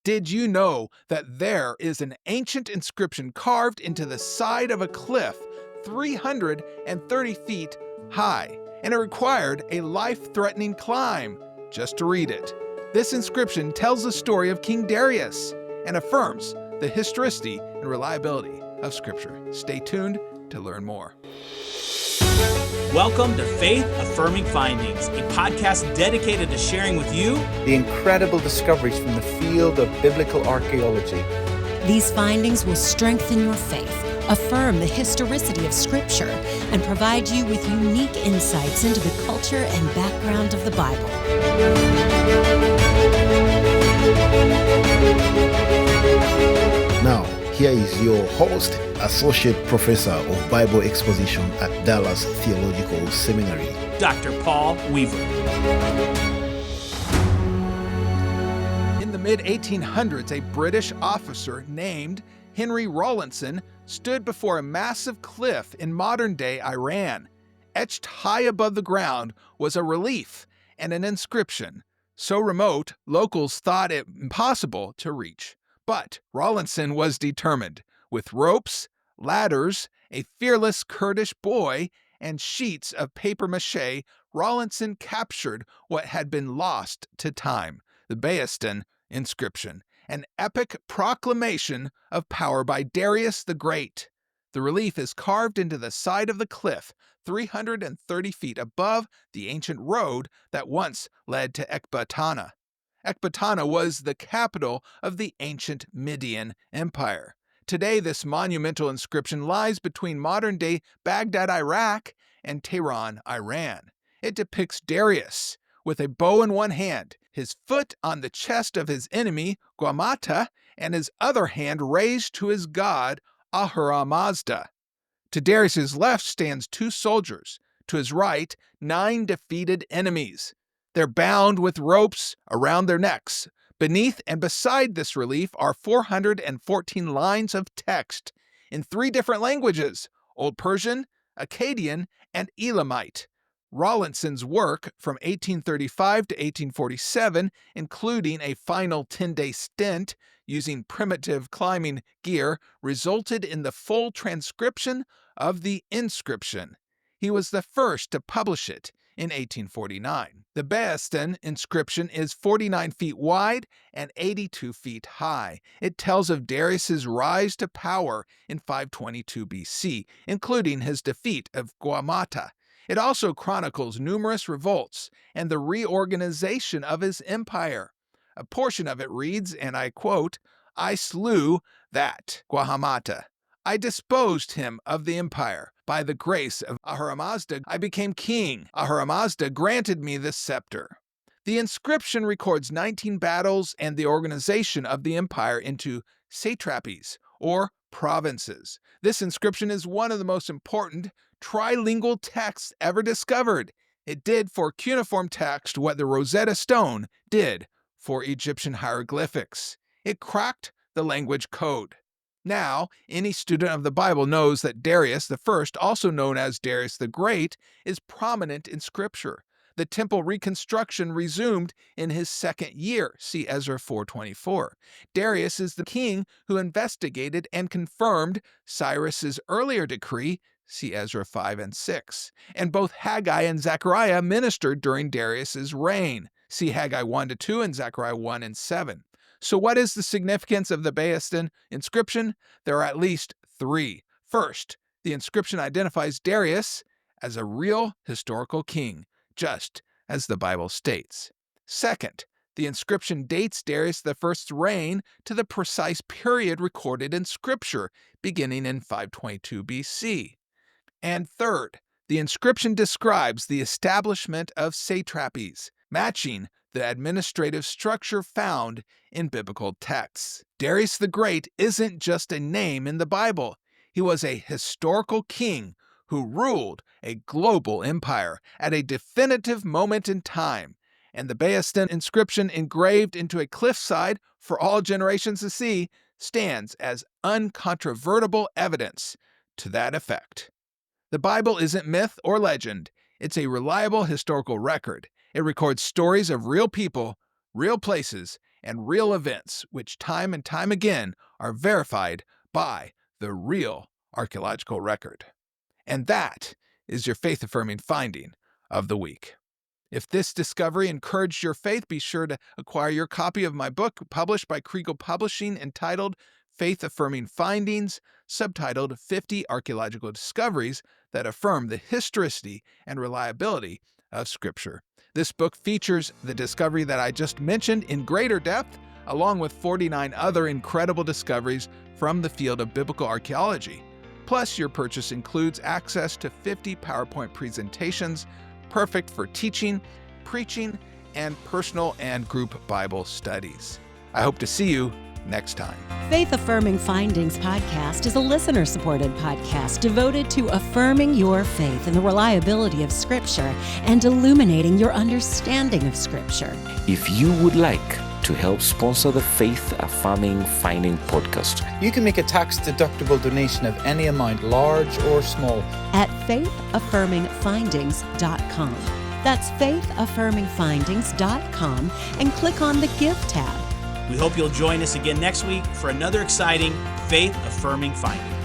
Did you know that there is an ancient inscription carved into the side of a cliff 330 feet high, and it required a life-threatening climb just to read it? This inscription tells the story of King Darius and affirms the historicity and reliability of Scripture. Stay tuned to learn more. Welcome to Faith Affirming Findings, a podcast dedicated to sharing with you the incredible discoveries from the field of biblical archaeology. These findings will strengthen your faith, affirm the historicity of Scripture, and provide you with unique insights into the culture and background of the Bible. Now, here is your host, Associate Professor of Bible Exposition at Dallas Theological Seminary, Dr. Paul Weaver. In the mid-1800s, a British officer named Henry Rawlinson stood before a massive cliff in modern-day Iran. Etched high above the ground was a relief and an inscription, so remote locals thought it impossible to reach. But Rawlinson was determined. With ropes, ladders, a fearless Kurdish boy, and sheets of papier-mâché, Rawlinson captured what had been lost to time, the Behistun Inscription, an epic proclamation of power by Darius the Great. The relief is carved into the side of the cliff, 330 feet above the ancient road that once led to Ecbatana. Ecbatana was the capital of the ancient Median Empire. Today, this monumental inscription lies between modern-day Baghdad, Iraq, and Tehran, Iran. It depicts Darius with a bow in one hand, his foot on the chest of his enemy, Gaumata, and his other hand raised to his god, Ahura Mazda. To Darius's left stands two soldiers. To his right, 9 defeated enemies. They're bound with ropes around their necks. Beneath and beside this relief are 414 lines of text in 3 different languages: Old Persian, Akkadian, and Elamite. Rawlinson's work from 1835 to 1847, including a final 10-day stint using primitive climbing gear, resulted in the full transcription of the inscription. He was the first to publish it in 1849. The Behistun Inscription is 49 feet wide and 82 feet high. It tells of Darius's rise to power in 522 BC, including his defeat of Gaumata. It also chronicles numerous revolts and the reorganization of his empire. A portion of it reads, and I quote, "I slew that Gaumata. I disposed him of the empire. By the grace of Ahura Mazda, I became king. Ahura Mazda granted me the scepter." The inscription records 19 battles and the organization of the empire into satrapies, or provinces. This inscription is one of the most important trilingual texts ever discovered. It did for cuneiform text what the Rosetta Stone did for Egyptian hieroglyphics. It cracked the language code. Now, any student of the Bible knows that Darius the First, also known as Darius the Great, is prominent in Scripture. The temple reconstruction resumed in his second year, see Ezra 4:24. Darius is the king who investigated and confirmed Cyrus's earlier decree, see Ezra 5 and 6. And both Haggai and Zechariah ministered during Darius's reign, see Haggai 1-2 and Zechariah 1 and 7. So what is the significance of the Behistun inscription? There are at least 3. First, the inscription identifies Darius as a real historical king, just as the Bible states. Second, the inscription dates Darius the First's reign to the precise period recorded in Scripture, beginning in 522 BC. And third, the inscription describes the establishment of satrapies, matching the administrative structure found in biblical texts. Darius the Great isn't just a name in the Bible. He was a historical king who ruled a global empire at a definitive moment in time, and the Behistun inscription engraved into a cliffside for all generations to see stands as uncontrovertible evidence to that effect. The Bible isn't myth or legend. It's a reliable historical record. It records stories of real people, real places, and real events which time and time again are verified by the real archaeological record. And that is your faith-affirming finding of the week. If this discovery encouraged your faith, be sure to acquire your copy of my book published by Kriegel Publishing entitled Faith-Affirming Findings, subtitled 50 Archaeological Discoveries that Affirm the Historicity and Reliability of Scripture. This book features the discovery that I just mentioned in greater depth, along with 49 other incredible discoveries from the field of biblical archaeology. Plus, your purchase includes access to 50 PowerPoint presentations, perfect for teaching, preaching, and personal and group Bible studies. I hope to see you next time. Faith Affirming Findings podcast is a listener-supported podcast devoted to affirming your faith in the reliability of Scripture and illuminating your understanding of Scripture. If you would like to help sponsor the Faith Affirming Finding podcast, You can make a tax-deductible donation of any amount, large or small, at faithaffirmingfindings.com. That's faithaffirmingfindings.com and click on the Give tab. We hope you'll join us again next week for another exciting Faith Affirming Finding.